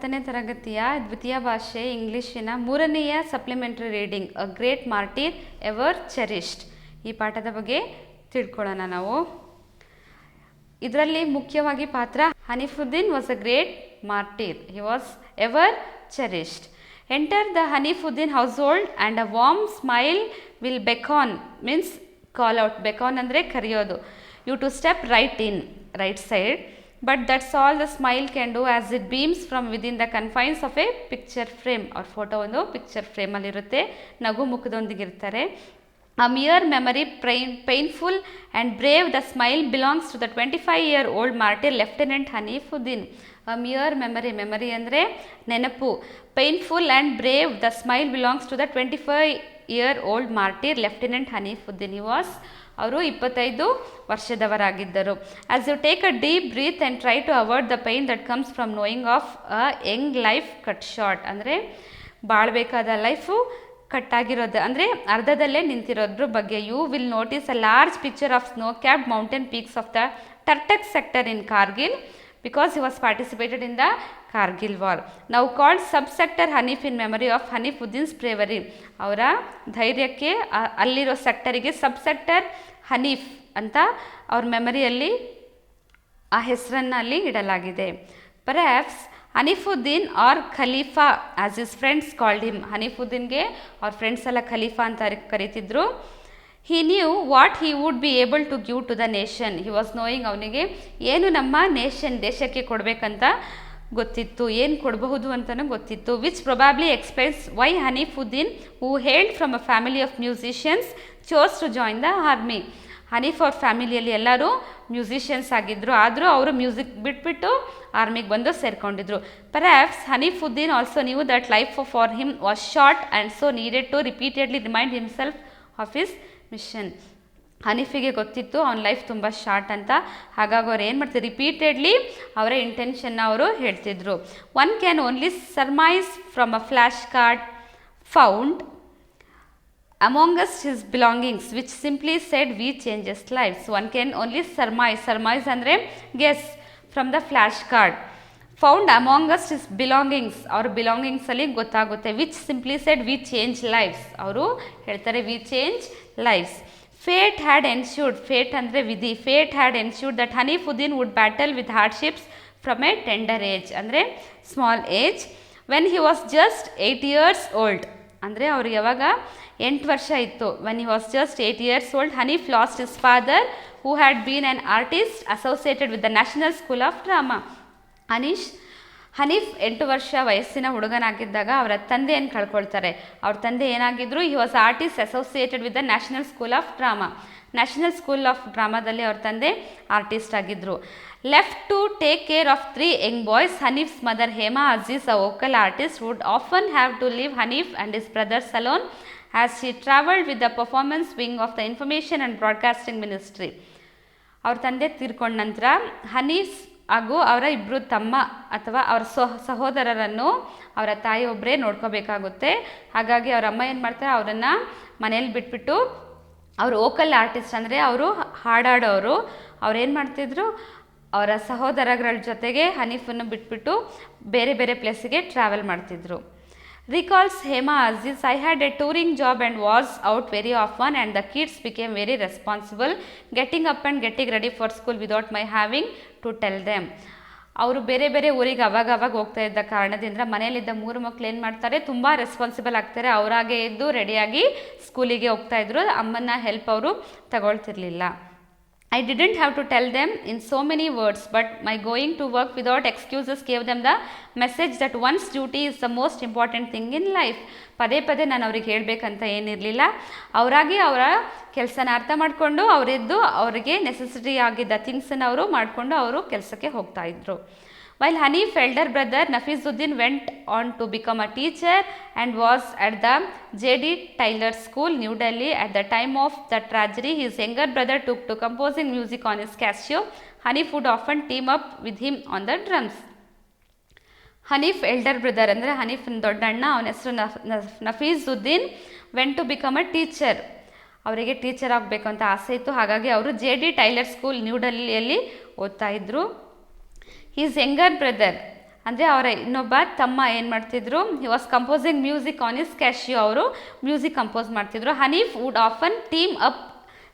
10ನೇ ತರಗತಿಯ ದ್ವಿತೀಯ ಭಾಷೆ ಇಂಗ್ಲಿಷಿನ 3ನೆಯ supplementary reading a great martyr ever cherished ಈ ಪಾಠದ ಬಗ್ಗೆ ತಿಳ್ಕೊಳ್ಳೋಣ ನಾವು. ಇದರಲ್ಲಿ ಮುಖ್ಯವಾಗಿ ಪಾತ್ರ Hanifuddin was a great martyr. He was ever cherished. Enter the Hanifuddin household and a warm smile will beckon means call out. Beckon ಅಂದರೆ ಕರೆಯೋದು. You to step right in right side. But that's all the smile can do as it beams from within the confines of a picture frame. ಅವ್ರ photo ಒಂದು picture ಫ್ರೇಮಲ್ಲಿರುತ್ತೆ, ನಗು ಮುಖದೊಂದಿಗಿರ್ತಾರೆ. A mere memory, painful and brave, the smile belongs to the 25-year-old martyr Lieutenant Hanifuddin. A mere memory, memory ಅಂದರೆ ನೆನಪು. Painful and brave, the smile belongs to the 25-year-old martyr Lieutenant Hanifuddin. He was ಅವರು 25 ವರ್ಷದವರಾಗಿದ್ದರು. As you take a deep breath and try to avoid the pain that comes from knowing of a young life cut short. ಅಂದರೆ ಬಾಳಬೇಕಾದ life ಕಟ್ಟಾಗಿರೋದು ಅಂದರೆ ಅರ್ಧದಲ್ಲೇ ನಿಂತಿರೋದ್ರ ಬಗ್ಗೆ. You will notice a large picture of snow capped mountain peaks of the Turtuk sector in Kargil because he was participated in the Kargil war. Now called subsector Hanif in memory of Hanifuddin's bravery. ಅವರ ಧೈರ್ಯಕ್ಕೆ ಅಲ್ಲಿರೋ ಸೆಕ್ಟರಿಗೆ ಸಬ್ಸೆಕ್ಟರ್ ಹನೀಫ್ ಅಂತ ಅವ್ರ ಮೆಮರಿಯಲ್ಲಿ ಆ ಹೆಸರನ್ನು ಅಲ್ಲಿ ಇಡಲಾಗಿದೆ. Perhaps Hanifuddin or Khalifa as his friends called him. ಹನೀಫುದ್ದೀನ್ಗೆ ಅವ್ರ ಫ್ರೆಂಡ್ಸ್ ಎಲ್ಲ ಖಲೀಫಾ ಅಂತ ಕರೀತಿದ್ರು. He knew what he would be able to give to the nation. He was knowing ಅವನಿಗೆ ಏನು ನಮ್ಮ ದೇಶಕ್ಕೆ ಕೊಡಬೇಕಂತ ಗೊತ್ತಿತ್ತು, ಏನು ಕೊಡಬಹುದು ಅಂತಲೂ ಗೊತ್ತಿತ್ತು. Which probably explains why Hanifuddin who hailed from a family of musicians chose to join the army. Hanif ಅವ್ರ ಫ್ಯಾಮಿಲಿಯಲ್ಲಿ ಎಲ್ಲರೂ ಮ್ಯೂಸಿಷಿಯನ್ಸ್ ಆಗಿದ್ದರು, ಆದರೂ ಅವರು ಮ್ಯೂಸಿಕ್ ಬಿಟ್ಬಿಟ್ಟು ಆರ್ಮಿಗೆ ಬಂದು ಸೇರಿಕೊಂಡಿದ್ರು. Perhaps Hanifuddin also knew that life for him was short and so needed to repeatedly remind himself of his mission. ಹನೀಫಿಗೆ ಗೊತ್ತಿತ್ತು ಅವನ ಲೈಫ್ ತುಂಬ ಶಾರ್ಟ್ ಅಂತ, ಹಾಗಾಗಿ ಅವ್ರು ಏನು ಮಾಡ್ತಾರೆ, ರಿಪೀಟೆಡ್ಲಿ ಅವರ ಇಂಟೆನ್ಷನ್ನ ಅವರು ಹೇಳ್ತಿದ್ರು. One can only surmise from a flash card found amongst his belongings which simply said we changes lives. One can only surmise ಅಂದರೆ guess from the flash card. Found amongst his belongings, ಅವ್ರ ಬಿಲಾಂಗಿಂಗ್ಸಲ್ಲಿ ಗೊತ್ತಾಗುತ್ತೆ. Which simply said we change lives, ಅವರು ಹೇಳ್ತಾರೆ we change lives. Fate had ensured, fate ಅಂದರೆ ವಿಧಿ. Fate had ensured that Hanifuddin would battle with hardships from a tender age ಅಂದರೆ small age. When he was just 8 years old ಅಂದರೆ ಅವ್ರಿಗೆ ಯಾವಾಗ 8 ವರ್ಷ ಇತ್ತು. When he was just 8 years old, Hanif lost his father who had been an artist associated with the National School of Drama. Hanif 8 ವರ್ಷ ವಯಸ್ಸಿನ ಹುಡುಗನಾಗಿದ್ದಾಗ ಅವರ ತಂದೆಯನ್ನು ಕಳ್ಕೊಳ್ತಾರೆ. ಅವ್ರ ತಂದೆ ಏನಾಗಿದ್ರು, he was artist associated with the National School of Drama. National School of ಡ್ರಾಮಾದಲ್ಲಿ ಅವ್ರ ತಂದೆ ಆರ್ಟಿಸ್ಟ್ ಆಗಿದ್ದರು. Left to take care of 3 young boys, Hanif's mother Hema Aziz a vocal artist would often have to leave Hanif and his brothers alone as she travelled with the performance wing of the information and broadcasting Ministry. ಅವ್ರ ತಂದೆ ತೀರ್ಕೊಂಡ ನಂತರ ಹನೀಫ್ ಹಾಗೂ ಅವರ ಇಬ್ಬರು ತಮ್ಮ ಅಥವಾ ಅವರ ಸಹೋದರರನ್ನು ಅವರ ತಾಯಿ ಒಬ್ಬರೇ ನೋಡ್ಕೋಬೇಕಾಗುತ್ತೆ. ಹಾಗಾಗಿ ಅವರ ಅಮ್ಮ ಏನು ಮಾಡ್ತಾರೆ, ಅವರನ್ನು ಮನೇಲಿ ಬಿಟ್ಬಿಟ್ಟು ಅವರು ವೋಕಲ್ ಆರ್ಟಿಸ್ಟ್ ಅಂದರೆ ಅವರು ಹಾಡಾಡೋರು, ಅವ್ರೇನು ಮಾಡ್ತಿದ್ರು, ಅವರ ಸಹೋದರಗಳ ಜೊತೆಗೆ ಹನೀಫನ್ನು ಬಿಟ್ಬಿಟ್ಟು ಬೇರೆ ಬೇರೆ ಪ್ಲೇಸಿಗೆ ಟ್ರಾವೆಲ್ ಮಾಡ್ತಿದ್ರು. Recalls Hema Aziz, I had a touring job and was out very often and the kids became very responsible, getting up and getting ready for school without my having to tell them. ಅವರು ಬೇರೆ ಬೇರೆ ಊರಿಗೆ ಅವಾಗ ಹೋಗ್ತಾ ಇದ್ದ ಕಾರಣದಿಂದ ಮನೆಯಲ್ಲಿದ್ದ 3 ಮಕ್ಕಳು ಏನು ಮಾಡ್ತಾರೆ, ತುಂಬ ರೆಸ್ಪಾನ್ಸಿಬಲ್ ಆಗ್ತಾರೆ. ಅವರಾಗೆ ಎದ್ದು ರೆಡಿಯಾಗಿ ಸ್ಕೂಲಿಗೆ ಹೋಗ್ತಾಯಿದ್ರು. ಅಮ್ಮನ ಹೆಲ್ಪ್ ಅವರು ತಗೊಳ್ತಿರ್ಲಿಲ್ಲ. I didn't have to tell them in so many words, but my going to work without excuses gave them the message that one's duty is the most important thing in life. ಪದೇ ನಾನು ಅವ್ರಿಗೆ ಹೇಳಬೇಕಂತ ಏನಿರಲಿಲ್ಲ. ಅವರಾಗಿ ಅವರ ಕೆಲಸನ ಅರ್ಥ ಮಾಡಿಕೊಂಡು ಅವರೆದ್ದು ಅವರಿಗೆ necessity ಆಗಿದ್ದ ಥಿಂಗ್ಸನ್ನು ಅವರು ಮಾಡಿಕೊಂಡು ಅವರು ಕೆಲಸಕ್ಕೆ ಹೋಗ್ತಾಯಿದ್ರು. While Hanif's elder brother Nafizuddin went on to become a teacher and was at the J.D. Tyler School, New Delhi. At the time of the tragedy, his younger brother took to composing music on his Casio. Hanif would often team up with him on the drums. Hanif elder brother ಅಂದರೆ ಹನೀಫ್ನ ದೊಡ್ಡಣ್ಣ, ಅವನ ಹೆಸರು Nafisuddin. Went to become a teacher, ಅವರಿಗೆ teacher ಆಗಬೇಕು ಅಂತ ಆಸೆ ಇತ್ತು. ಹಾಗಾಗಿ ಅವರು J.D. ಟೈಲರ್ ಸ್ಕೂಲ್ ನ್ಯೂ ಡೆಲ್ಲಿಯಲ್ಲಿ ಓದ್ತಾ ಇದ್ದರು. His younger brother ಅಂದರೆ ಅವರ ಇನ್ನೊಬ್ಬ ತಮ್ಮ ಏನು ಮಾಡ್ತಿದ್ರು, he was composing music on his Casio, ಅವರು ಮ್ಯೂಸಿಕ್ ಕಂಪೋಸ್ ಮಾಡ್ತಿದ್ರು. Hanif would often team up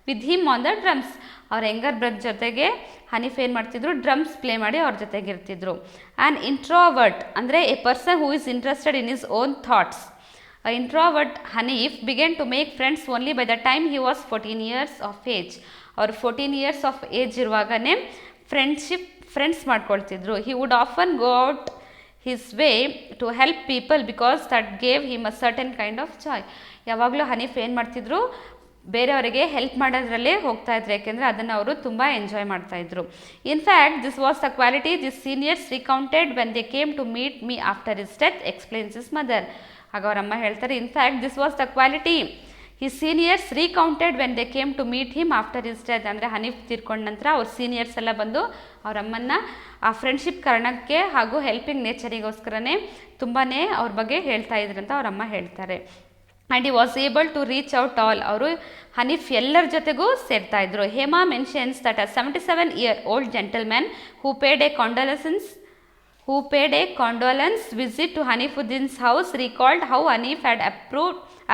with him on the drums. ಅವ್ರ ಯಂಗರ್ ಬ್ರದರ್ ಜೊತೆಗೆ ಹನೀಫ್ ಏನು ಮಾಡ್ತಿದ್ರು, ಡ್ರಮ್ಸ್ ಪ್ಲೇ ಮಾಡಿ ಅವ್ರ ಜೊತೆಗೆ ಇರ್ತಿದ್ರು. ಆ್ಯಂಡ್ ಇಂಟ್ರೋವರ್ಟ್ ಅಂದರೆ a person who is interested in his own thoughts. Introvert Hanif began to make friends only by the time he was 14 years of age. ಅವ್ರು 14 years ಆಫ್ ಏಜ್ ಇರುವಾಗಲೇ ಫ್ರೆಂಡ್ಸ್ ಮಾಡ್ಕೊಳ್ತಿದ್ರು. He would often go out his way to help people because that gave him a certain kind of joy. ಯಾವಾಗಲೂ ಹನೀಫ್ ಏನು ಮಾಡ್ತಿದ್ರು, ಬೇರೆಯವರಿಗೆ help ಮಾಡೋದ್ರಲ್ಲೇ ಹೋಗ್ತಾ ಇದ್ರು, ಯಾಕೆಂದರೆ ಅದನ್ನು ಅವರು ತುಂಬ ಎಂಜಾಯ್ ಮಾಡ್ತಾಯಿದ್ರು. In fact this was the quality this seniors recounted when they came to meet me after his death explains his mother. ಆಗ ಅವರಮ್ಮ ಹೇಳ್ತಾರೆ, in fact this was the quality his seniors recounted when they came to meet him after his death. ಅಂದರೆ ಹನೀಫ್ ತೀರ್ಕೊಂಡ ನಂತರ ಅವ್ರ seniors ಎಲ್ಲ ಬಂದು ಅವರಮ್ಮನ್ನ ಆ ಫ್ರೆಂಡ್ಶಿಪ್ ಕಾರಣಕ್ಕೆ ಹಾಗೂ ಹೆಲ್ಪಿಂಗ್ ನೇಚರಿಗೋಸ್ಕರನೇ ತುಂಬಾ ಅವ್ರ ಬಗ್ಗೆ ಹೇಳ್ತಾ ಇದ್ರಂತ ಅವರಮ್ಮ ಹೇಳ್ತಾರೆ. And he was able to reach out all. ಅವರು ಹನೀಫ್ ಎಲ್ಲರ ಜೊತೆಗೂ ಸೇರ್ತಾ ಇದ್ರು. Hema mentions that a 77-year-old gentleman who paid a condolence visit to Hanifuddin's house recalled how Hanif had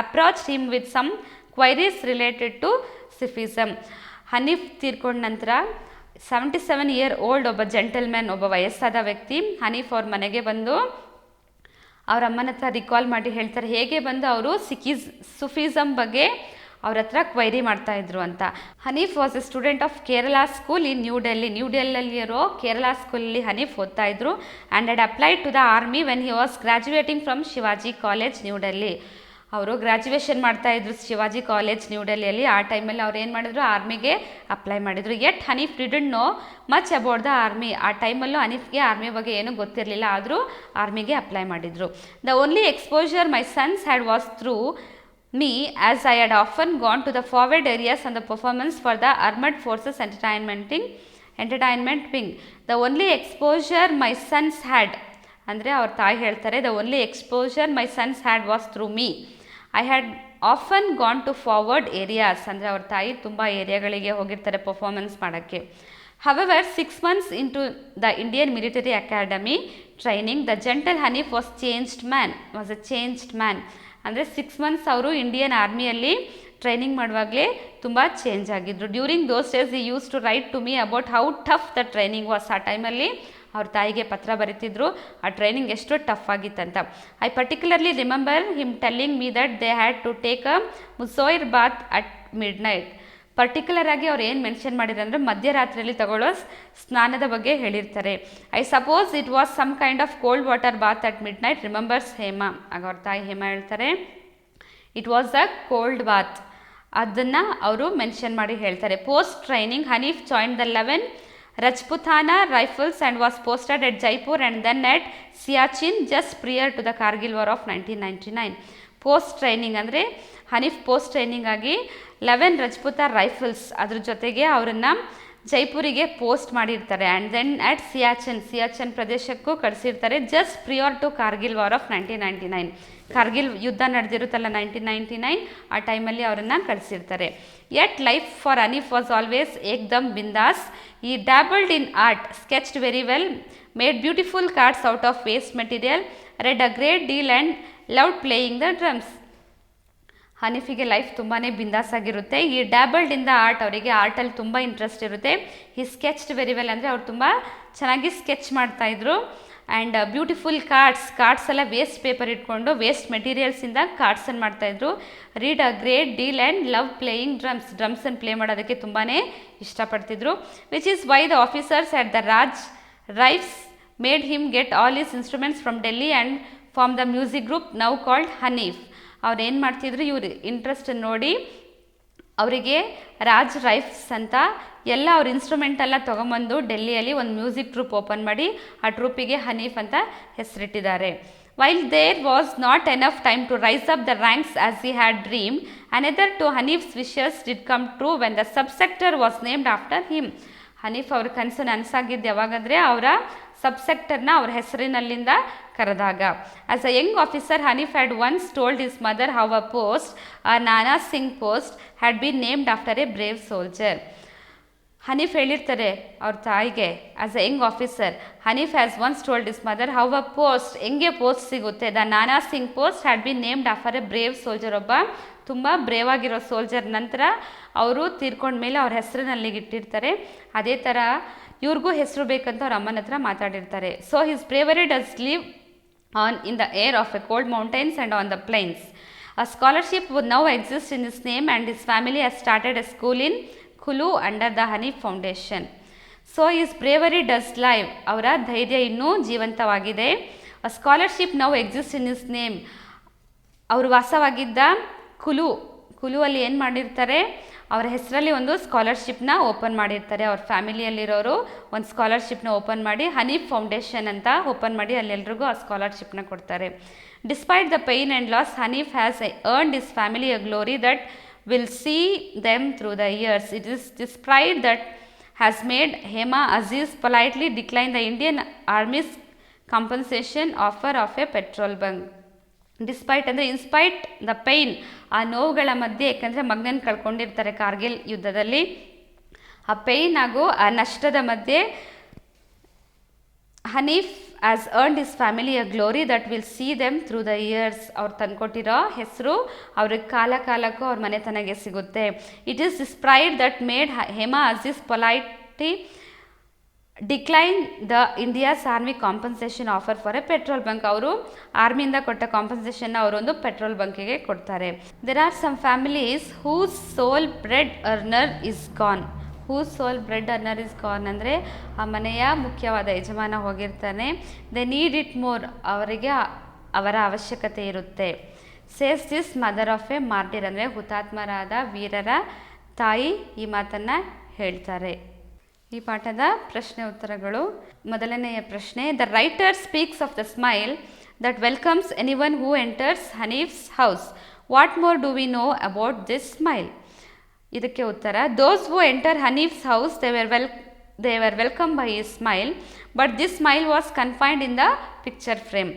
approached him with some queries related to Sufism. Hanif ತೀರ್ಕೊಂಡ ನಂತರ 77-year-old ಒಬ್ಬ gentleman, ಒಬ್ಬ ವಯಸ್ಸಾದ ವ್ಯಕ್ತಿ ಹನೀಫ್ ಅವ್ರ ಮನೆಗೆ ಬಂದು ಅವ್ರ ಅಮ್ಮನ ಹತ್ರ ರಿಕಾಲ್ ಮಾಡಿ ಹೇಳ್ತಾರೆ ಹೇಗೆ ಬಂದು ಅವರು ಸುಫಿಸಮ್ ಬಗ್ಗೆ ಅವ್ರ ಹತ್ರ ಕ್ವೈರಿ ಮಾಡ್ತಾಯಿದ್ರು ಅಂತ. Hanif was a student of Kerala school in New ಡೆಲ್ಲಿಯಲ್ಲಿರೋ ಕೇರಳ ಸ್ಕೂಲಲ್ಲಿ ಹನೀಫ್ ಓದ್ತಾ ಇದ್ರು. And had applied to the army when he was graduating from Shivaji College New Delhi. ಅವರು ಗ್ರ್ಯಾಜುಯೇಷನ್ ಮಾಡ್ತಾಯಿದ್ರು ಶಿವಾಜಿ ಕಾಲೇಜ್ ನ್ಯೂ ಡೆಲ್ಲಿಯಲ್ಲಿ. ಆ ಟೈಮಲ್ಲಿ ಅವ್ರು ಏನು ಮಾಡಿದ್ರು, ಆರ್ಮಿಗೆ ಅಪ್ಲೈ ಮಾಡಿದರು. Yet Hanif didn't know much about the army. ಆ ಟೈಮಲ್ಲೂ ಹನೀಫ್ಗೆ ಆರ್ಮಿ ಬಗ್ಗೆ ಏನೂ ಗೊತ್ತಿರಲಿಲ್ಲ, ಆದರೂ ಆರ್ಮಿಗೆ ಅಪ್ಲೈ ಮಾಡಿದರು. The only exposure my sons had was through me, as I had often gone to the forward areas and the performance for the armed forces entertainment wing. The only exposure my sons had, ಅಂದರೆ ಅವ್ರ ತಾಯಿ ಹೇಳ್ತಾರೆ, the only exposure my sons had was through me. I had often gone to forward areas, ಅಂದರೆ ಅವ್ರ ತಾಯಿ ತುಂಬ ಏರಿಯಾಗಳಿಗೆ ಹೋಗಿರ್ತಾರೆ performance ಮಾಡೋಕ್ಕೆ. However, 6 months into the Indian military academy training, the gentle Hanif was a changed man. ಅಂದರೆ 6 months ಅವರು Indian ಆರ್ಮಿಯಲ್ಲಿ training ಮಾಡುವಾಗಲೇ ತುಂಬ change ಆಗಿದ್ರು. During those days he use to write to me about how tough the training was. ಆ ಟೈಮಲ್ಲಿ ಅವ್ರ ತಾಯಿಗೆ ಪತ್ರ ಬರೀತಿದ್ರು ಆ ಟ್ರೈನಿಂಗ್ ಎಷ್ಟು ಟಫ್ ಆಗಿತ್ತಂತ. I particularly remember him telling me that they had to take a ಮುಸೋಯಿರ್ bath at midnight. Particular ಆಗಿ ಅವ್ರು ಏನು ಮೆನ್ಷನ್ ಮಾಡಿದ್ರು ಅಂದರೆ ಮಧ್ಯರಾತ್ರಿಯಲ್ಲಿ ತಗೊಳ್ಳೋ ಸ್ನಾನದ ಬಗ್ಗೆ ಹೇಳಿರ್ತಾರೆ. I suppose it was some kind of cold water bath at midnight remembers Hema. ಆಗ ಅವ್ರ ತಾಯಿ ಹೇಮಾ ಹೇಳ್ತಾರೆ it was a cold bath, ಅದನ್ನು ಅವರು ಮೆನ್ಷನ್ ಮಾಡಿ ಹೇಳ್ತಾರೆ. Post training Hanif join the 11 Rajputana Rifles and was posted at Jaipur and then at Siachen just prior to the Kargil War of 1999. Post training ಅಂದರೆ Hanif post training ಆಗಿ 11 Rajput rifles ಅದ್ರ ಜೊತೆಗೆ ಅವರನ್ನು ಜೈಪುರಿಗೆ ಪೋಸ್ಟ್ ಮಾಡಿರ್ತಾರೆ. ಆ್ಯಂಡ್ ದೆನ್ ಅಟ್ ಸಿಯಾಚನ್ ಪ್ರದೇಶಕ್ಕೂ ಕಳಿಸಿರ್ತಾರೆ just prior to Kargil war of 1999. Kargil ಯುದ್ಧ ನಡೆದಿರುತ್ತಲ್ಲ 1999, ಆ ಟೈಮಲ್ಲಿ ಅವರನ್ನು ಕಳಿಸಿರ್ತಾರೆ. Yet life for Hanif was always ಏಕ್ದಮ್ ಬಿಂದಾಸ್. He dabbled in art, sketched very well, made beautiful cards out of waste material, read a great deal and loved playing the drums. ಹನೀಫಿಗೆ life ತುಂಬಾ ಬಿಂದಾಸ್ ಆಗಿರುತ್ತೆ. ಈ ಡ್ಯಾಬಲ್ಡ್ ಇನ್ ದ ಆರ್ಟ್, ಅವರಿಗೆ ಆರ್ಟಲ್ಲಿ ತುಂಬ interest ಇರುತ್ತೆ. ಈ ಸ್ಕೆಚ್ಡ್ ವೆರಿ ವೆಲ್ ಅಂದರೆ ಅವ್ರು ತುಂಬ ಚೆನ್ನಾಗಿ ಸ್ಕೆಚ್ ಮಾಡ್ತಾಯಿದ್ರು. ಆ್ಯಂಡ್ ಬ್ಯೂಟಿಫುಲ್ ಕಾರ್ಡ್ಸ್ ಎಲ್ಲ ವೇಸ್ಟ್ ಪೇಪರ್ ಇಟ್ಕೊಂಡು ವೇಸ್ಟ್ ಮೆಟೀರಿಯಲ್ಸಿಂದ ಕಾರ್ಡ್ಸನ್ನು ಮಾಡ್ತಾಯಿದ್ರು. Read a great deal and love playing ಡ್ರಮ್ಸನ್ನು ಪ್ಲೇ ಮಾಡೋದಕ್ಕೆ ತುಂಬಾ ಇಷ್ಟಪಡ್ತಿದ್ರು. Which is why the officers at the Raj Rifles made him get all his instruments from Delhi and form the music group now called Hanif. ಅವ್ರು ಏನು ಮಾಡ್ತಿದ್ರು, ಇವ್ರು ಇಂಟ್ರೆಸ್ಟ್ ನೋಡಿ ಅವರಿಗೆ ರಾಜ್ ರೈಫ್ಸ್ ಅಂತ ಎಲ್ಲ ಅವ್ರ ಇನ್ಸ್ಟ್ರೂಮೆಂಟ್ ಎಲ್ಲ ತೊಗೊಂಬಂದು ಡೆಲ್ಲಿಯಲ್ಲಿ ಒಂದು ಮ್ಯೂಸಿಕ್ ಟ್ರೂಪ್ ಓಪನ್ ಮಾಡಿ ಆ ಟ್ರೂಪಿಗೆ ಹನೀಫ್ ಅಂತ ಹೆಸರಿಟ್ಟಿದ್ದಾರೆ. While there was not enough time to rise up the ranks as he had dream, another to Hanif's wishes did come true when the subsector was named after him. Hanif ಅವ್ರ ಕನಸು ನನಸಾಗಿದ್ದು ಯಾವಾಗಂದರೆ ಅವರ ಸಬ್ಸೆಕ್ಟರ್ನ ಅವ್ರ ಹೆಸರಿನಲ್ಲಿಂದ ಕರೆದಾಗ. As a young officer Hanif had once told his mother how a post, a Nana Singh post, had been named after a brave soldier. Hanif ಹೇಳಿರ್ತಾರೆ ಅವ್ರ ತಾಯಿಗೆ, as a young officer, Hanif has once told his mother how a post, ಹೆಂಗೆ post ಸಿಗುತ್ತೆ, the Nana Singh post had been named after a brave soldier, ಒಬ್ಬ ತುಂಬ brave ಆಗಿರೋ soldier. ನಂತರ ಅವರು ತೀರ್ಕೊಂಡ್ಮೇಲೆ ಅವ್ರ ಹೆಸರನ್ನ ಅಲ್ಲಿಗೆ ಇಟ್ಟಿರ್ತಾರೆ. ಅದೇ ಥರ ಇವ್ರಿಗೂ ಹೆಸರು ಬೇಕಂತ ಅವ್ರ ಅಮ್ಮನ ಹತ್ರ ಮಾತಾಡಿರ್ತಾರೆ. So his bravery does live on in the air of a cold mountains and on the plains. A scholarship would now exist in his name and his family has started a school in Kulu under the Hanif Foundation. So his bravery does live. ಅವರ ಧೈರ್ಯ ಇನ್ನೂ ಜೀವಂತವಾಗಿದೆ. A scholarship now exists in his name. ಅವರು ವಾಸವಾಗಿದ್ದ ಕುಲು ಅಲ್ಲಿ ಏನು ಮಾಡಿರ್ತಾರೆ, ಅವರ ಹೆಸರಲ್ಲಿ ಒಂದು ಸ್ಕಾಲರ್ಶಿಪ್ನ ಓಪನ್ ಮಾಡಿರ್ತಾರೆ. ಅವ್ರ ಫ್ಯಾಮಿಲಿಯಲ್ಲಿರೋರು ಒಂದು ಸ್ಕಾಲರ್ಶಿಪ್ನ ಓಪನ್ ಮಾಡಿ ಹನೀಫ್ ಫೌಂಡೇಶನ್ ಅಂತ ಓಪನ್ ಮಾಡಿ ಅಲ್ಲೆಲ್ರಿಗೂ ಆ ಸ್ಕಾಲರ್ಶಿಪ್ನ ಕೊಡ್ತಾರೆ. Despite the pain and loss, Hanif has earned his family a glory that will see them through the years. It is this pride that has made Hema Aziz politely decline the Indian Army's compensation offer of a petrol bunk. Despite ಅಂದರೆ in spite the pine, ಆ ನೋವುಗಳ ಮಧ್ಯೆ, ಯಾಕಂದರೆ ಮಗನನ್ನು ಕಳ್ಕೊಂಡಿರ್ತಾರೆ ಕಾರ್ಗಿಲ್ ಯುದ್ಧದಲ್ಲಿ, ಆ pine ಹಾಗೂ ಆ ನಷ್ಟದ ಮಧ್ಯೆ Hanif has earned his family a glory that will see them through the years. ಅವ್ರು ತಂದುಕೊಟ್ಟಿರೋ ಹೆಸರು ಅವ್ರಿಗೆ ಕಾಲಕ್ಕೂ ಅವ್ರ ಮನೆತನಗೆ ಸಿಗುತ್ತೆ. It is this pride that made Hema Aziz politely decline the India's army compensation offer for a petrol bunk. ಅವರು ಆರ್ಮಿಯಿಂದ ಕೊಟ್ಟ ಕಾಂಪನ್ಸೇಷನ್ನ ಅವರೊಂದು ಪೆಟ್ರೋಲ್ ಬಂಕಿಗೆ ಕೊಡ್ತಾರೆ. There are some families whose sole bread earner is gone. Whose sole bread earner is gone ಅಂದರೆ ಆ ಮನೆಯ ಮುಖ್ಯವಾದ ಯಜಮಾನ ಹೋಗಿರ್ತಾನೆ. ದೆ ನೀಡ್ ಇಟ್ ಮೋರ್, ಅವರಿಗೆ ಅವರ ಅವಶ್ಯಕತೆ ಇರುತ್ತೆ. Says this mother of a martyr ಅಂದರೆ ಹುತಾತ್ಮರಾದ ವೀರರ ತಾಯಿ ಈ ಮಾತನ್ನು ಹೇಳ್ತಾರೆ. ಈ ಪಾಠದ ಪ್ರಶ್ನೆ ಉತ್ತರಗಳು. ಮೊದಲನೆಯ ಪ್ರಶ್ನೆ, the writer speaks of the smile that welcomes anyone who enters Hanif's house. What more do we know about this smile? ಇದಕ್ಕೆ ಉತ್ತರ, those who enter Hanif's house they were welcome by his smile, but this smile was confined in the picture frame.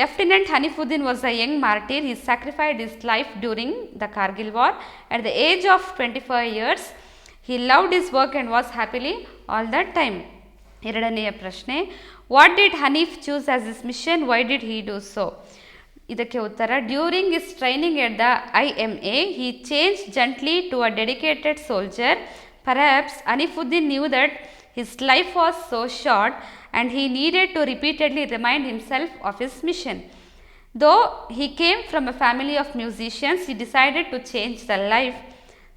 Lieutenant Hanifuddin was a young martyr. He sacrificed his life during the Kargil war. At the age of 25 years, he loved his work and was happily all the time. ಎರಡನೆಯ ಪ್ರಶ್ನೆ, what did Haneef choose as his mission, why did he do so? ಇದಕ್ಕೆ ಉತ್ತರ, during his training at the IMA, he changed gently to a dedicated soldier. Perhaps Hanifuddin knew that his life was so short and he needed to repeatedly remind himself of his mission. Though he came from a family of musicians, he decided to change the life.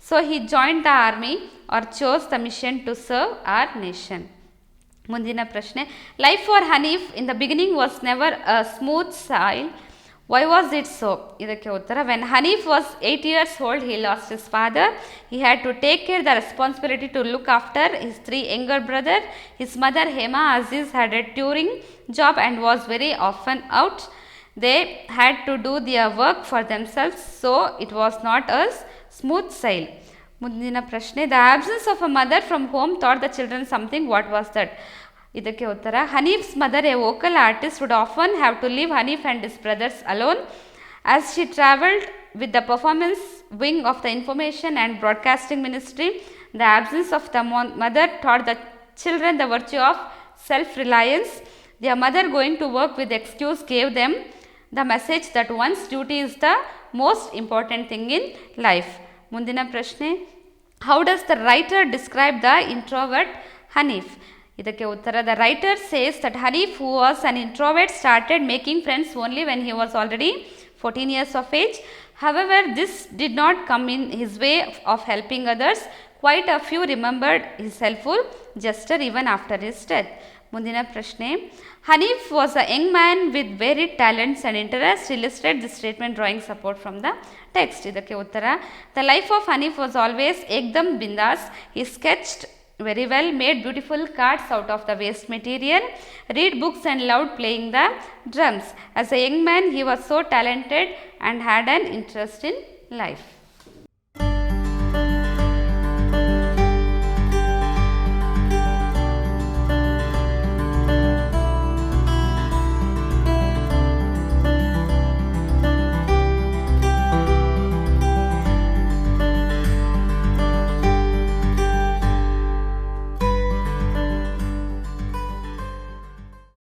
So he joined the army or chose the mission to serve our nation. ಮುಂದಿನ ಪ್ರಶ್ನೆ, life for Haneef in the beginning was never a smooth sail. Why was it so? ಇದಕ್ಕೆ ಉತ್ತರ, when Haneef was 8 years old, he lost his father. He had to take care the responsibility to look after his 3 younger brothers. His mother Hema Aziz had a touring job and was very often out. They had to do their work for themselves, so it was not a smooth sail. ಮುಂದಿನ ಪ್ರಶ್ನೆ, the absence of a mother from home taught the children something, what was that? ಇದಕ್ಕೆ ಉತ್ತರ, Hanif's mother a vocal artist would often have to leave Hanif and his brothers alone as she travelled with the performance wing of the information and broadcasting ministry. The absence of the mother taught the children the virtue of self reliance. Their mother going to work with excuse gave them the message that one's duty is the most important thing in life. ಮುಂದಿನ ಪ್ರಶ್ನೆ, how does the writer describe the introvert Hanif? ಇದಕ್ಕೆ ಉತ್ತರ, the writer says that Hanif, who was an introvert, started making friends only when he was already 14 years of age. However, this did not come in his way of helping others. Quite a few remembered his helpful gesture even after his death. ಮುಂದಿನ ಪ್ರಶ್ನೆ, Hanif was a young man with varied talents and interest. Illustrate the statement drawing support from the text. ಇದಕ್ಕೆ ಉತ್ತರ, the life of Hanif was always ಏಕ್ದಮ್ ಬಿಂದಾಸ್. He ಸ್ಕೆಚ್ಡ್ very well, made beautiful cards out of the waste material, read books and loved playing the drums. As a young man, he was so talented and had an interest in life.